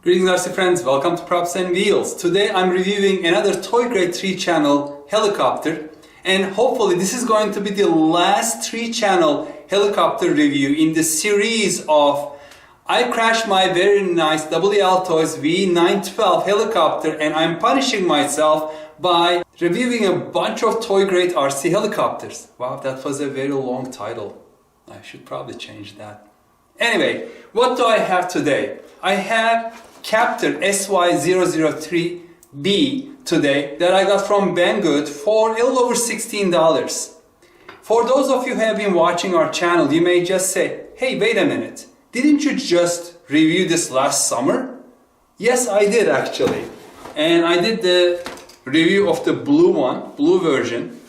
Greetings RC friends, welcome to Props and Wheels. Today I'm reviewing another toy grade 3-channel helicopter, and hopefully this is going to be the last 3-channel helicopter review in the series of I crashed my very nice W Altoi's V912 helicopter and I'm punishing myself by reviewing a bunch of toy grade RC helicopters. Wow, that was a very long title. I should probably change that. Anyway, what do I have today? I have Captor SY003B today that I got from Banggood for a little over $16. For those of you who have been watching our channel, you may just say, hey, wait a minute, didn't you just review this last summer? Yes, I did actually. And I did the review of the blue version.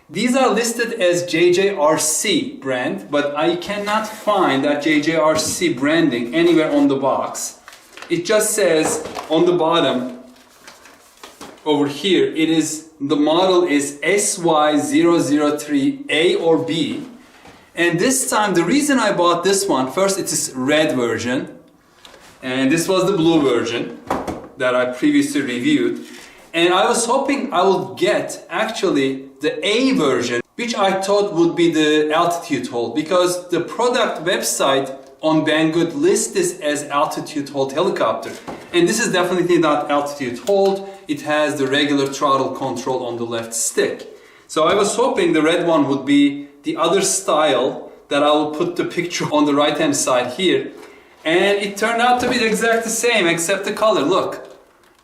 These are listed as JJRC brand, but I cannot find that JJRC branding anywhere on the box. It just says on the bottom over here, the model is SY003A or B. And this time, the reason I bought this one, first it is red version, and this was the blue version that I previously reviewed. And I was hoping I would get actually the A version, which I thought would be the altitude hold, because the product website on Banggood lists this as altitude hold helicopter. And this is definitely not altitude hold. It has the regular throttle control on the left stick. So I was hoping the red one would be the other style that I will put the picture on the right hand side here. And it turned out to be the exact same except the color. Look,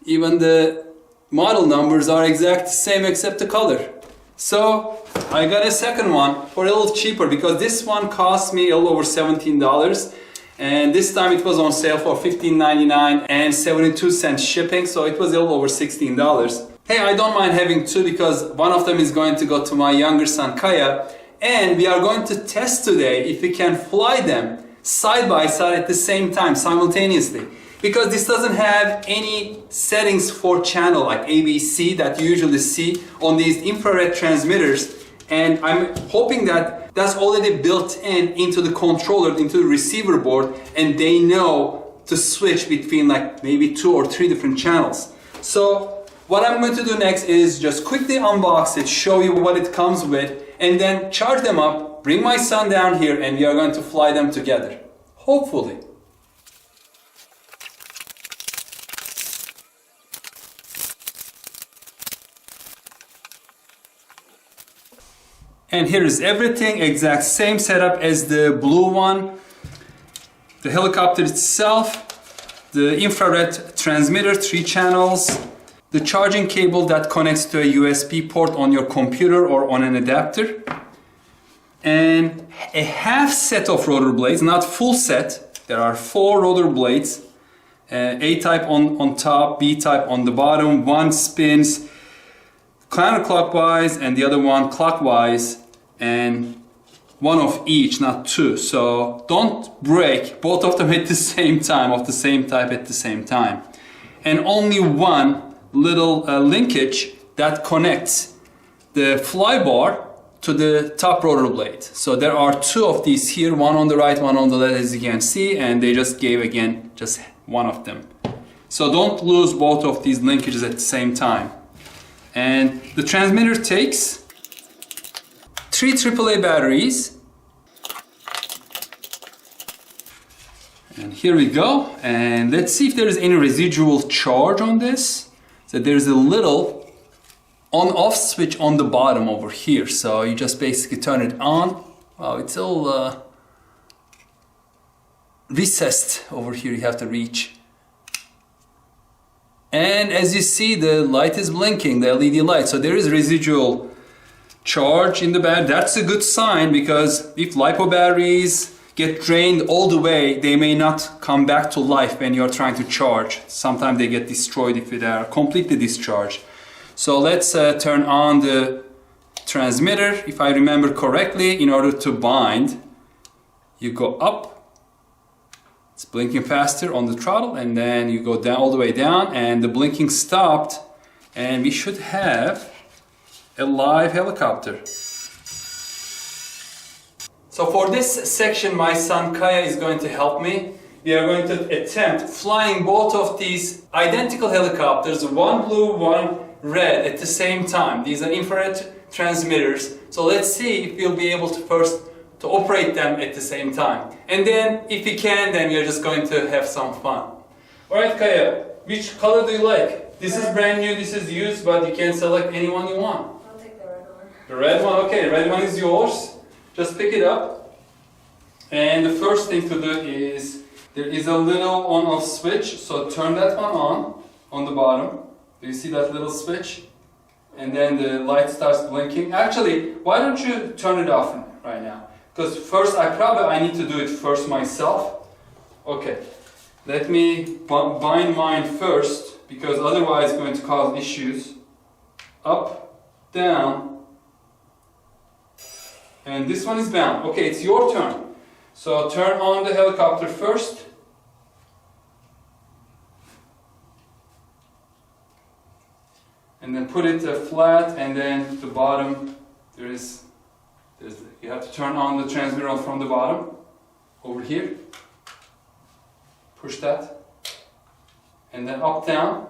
even the model numbers are exact the same except the color. So I got a second one for a little cheaper because this one cost me a little over $17, and this time it was on sale for $15.99 and 72 cents shipping, so it was a little over $16. Hey, I don't mind having two because one of them is going to go to my younger son Kaya, and we are going to test today if we can fly them side by side at the same time, simultaneously. Because this doesn't have any settings for channel like ABC that you usually see on these infrared transmitters, and I'm hoping that that's already built into the controller, into the receiver board, and they know to switch between like maybe 2 or 3 different channels. So what I'm going to do next is just quickly unbox it, show you what it comes with, and then charge them up, bring my son down here, and we are going to fly them together. Hopefully. And here is everything, exact same setup as the blue one. The helicopter itself, the infrared transmitter, 3 channels, the charging cable that connects to a USB port on your computer or on an adapter, and a half set of rotor blades, not full set. There are 4 rotor blades, A type on top, B type on the bottom. One spins counterclockwise and the other one clockwise, and one of each, not 2. So don't break both of them at the same time, of the same type at the same time. And only one little linkage that connects the fly bar to the top rotor blade. So there are 2 of these here, one on the right, one on the left, as you can see, and they just gave again just one of them. So don't lose both of these linkages at the same time. And the transmitter takes 3 AAA batteries. And here we go. And let's see if there is any residual charge on this. So there's a little on-off switch on the bottom over here. So you just basically turn it on. Wow, it's all recessed over here. You have to reach. And as you see, the light is blinking, the LED light. So there is residual charge in the battery. That's a good sign, because if LiPo batteries get drained all the way, they may not come back to life when you're trying to charge. Sometimes they get destroyed if they are completely discharged. So let's turn on the transmitter. If I remember correctly, in order to bind, you go up. It's blinking faster on the throttle, and then you go down all the way down, and the blinking stopped, and we should have a live helicopter. So for this section, my son Kaya is going to help me. we are going to attempt flying both of these identical helicopters, one blue, one red, at the same time. These are infrared transmitters. So let's see if we'll be able to first to operate them at the same time. And then if we can, then we're just going to have some fun. Alright Kaya, which color do you like? This is brand new, this is used, but you can select any one you want. I'll take the red one. The red one, okay, the red one is yours. Just pick it up. And the first thing to do is, there is a little on-off switch, so turn that one on the bottom. Do you see that little switch? And then the light starts blinking. Actually, why don't you turn it off right now? Because first, I need to do it first myself. Okay, let me bind mine first, because otherwise it's going to cause issues. Up, down, and this one is bound. Okay, it's your turn. So turn on the helicopter first. And then put it flat, and then the bottom, you have to turn on the transmitter from the bottom, over here. Push that. And then up, down.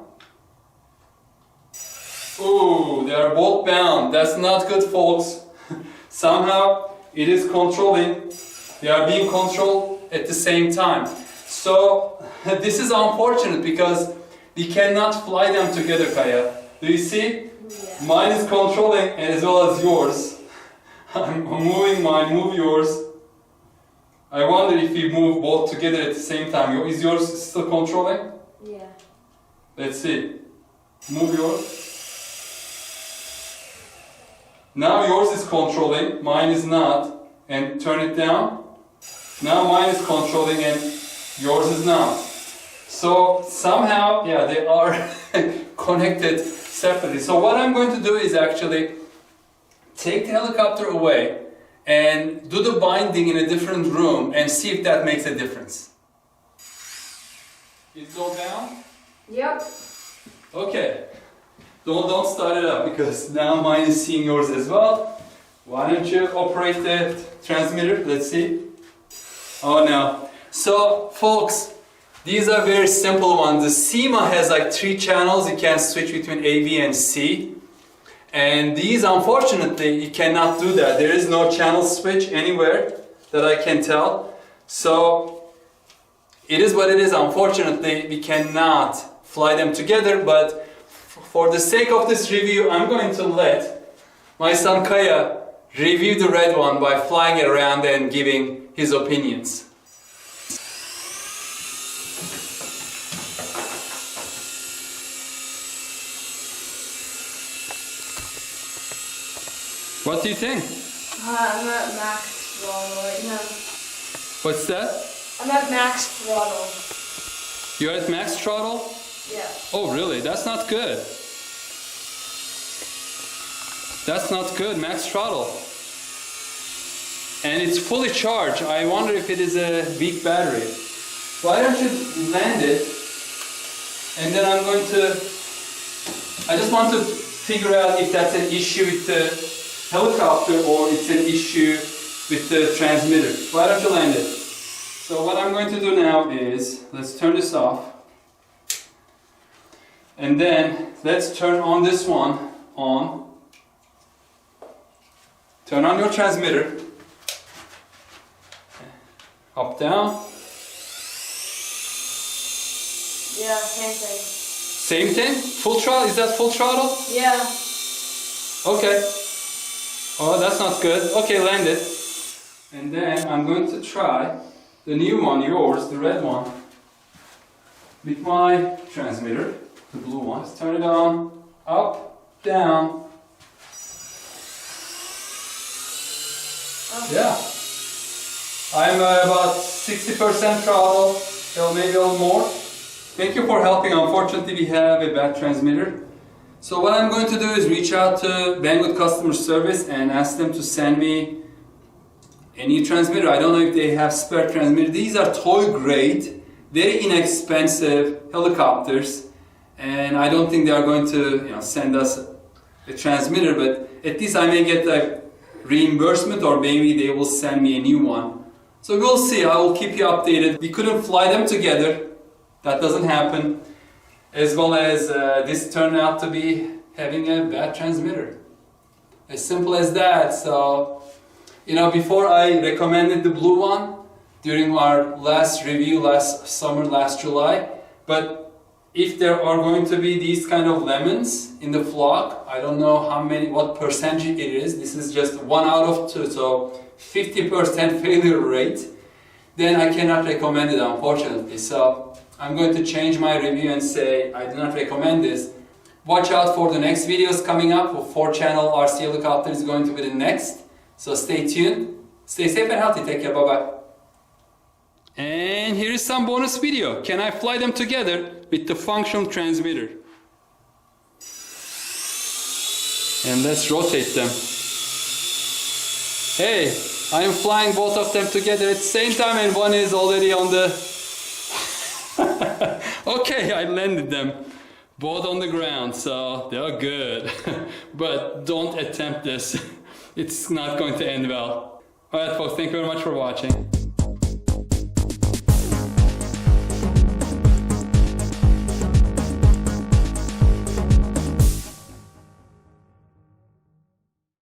Ooh, they are both bound. That's not good, folks. Somehow it is controlling. They are being controlled at the same time. So this is unfortunate because we cannot fly them together, Kaya. Do you see? Yeah. Mine is controlling as well as yours. I'm moving mine, move yours. I wonder if we move both together at the same time. Is yours still controlling? Yeah. Let's see. Move yours. Now yours is controlling, mine is not. And turn it down. Now mine is controlling and yours is not. So somehow, yeah, they are connected separately. So what I'm going to do is actually take the helicopter away and do the binding in a different room and see if that makes a difference. Is it all down? Yep. Okay. Don't start it up because now mine is seeing yours as well. Why don't you operate the transmitter? Let's see. Oh no. So folks, these are very simple ones. The SYMA has like 3 channels. You can switch between A, B and C. And these, unfortunately, you cannot do that. There is no channel switch anywhere that I can tell. So it is what it is. Unfortunately, we cannot fly them together. But for the sake of this review, I'm going to let my son Kaya review the red one by flying it around and giving his opinions. What do you think? I'm at max throttle right now. What's that? I'm at max throttle. You're at max throttle? Yeah. Oh really? That's not good. That's not good, max throttle. And it's fully charged. I wonder if it is a weak battery. Why don't you land it? And then I'm going to... I just want to figure out if that's an issue with the helicopter or it's an issue with the transmitter. Why don't you land it? So what I'm going to do now is, let's turn this off. And then let's turn on this one on. Turn on your transmitter. Up, down. Yeah, same thing. Same thing? Full throttle? Is that full throttle? Yeah. Okay. Oh, that's not good. Okay, land it. And then I'm going to try the new one, yours, the red one, with my transmitter, the blue one. Let's turn it on, up, down. Yeah. I'm about 60% throttle, so maybe a little more. Thank you for helping. Unfortunately, we have a bad transmitter. So what I'm going to do is reach out to Banggood customer service and ask them to send me a new transmitter. I don't know if they have spare transmitter. These are toy grade, very inexpensive helicopters, and I don't think they are going to send us a transmitter, but at least I may get a reimbursement or maybe they will send me a new one So we'll see, I will keep you updated. We couldn't fly them together, that doesn't happen. As well as this turned out to be having a bad transmitter. As simple as that. So, you know, before I recommended the blue one during our last review last summer, last July, but if there are going to be these kind of lemons in the flock, I don't know what percentage it is. This is just 1 out of 2, so 50% failure rate. Then I cannot recommend it, unfortunately. So I'm going to change my review and say I do not recommend this. Watch out for the next videos coming up. 4-channel RC helicopter is going to be the next. So stay tuned. Stay safe and healthy. Take care. Bye-bye. And here is some bonus video. Can I fly them together with the functional transmitter? And let's rotate them. Hey, I am flying both of them together at the same time and one is already on the... Okay, I landed them both on the ground, so they're good. But don't attempt this. It's not going to end well. Alright folks, thank you very much for watching.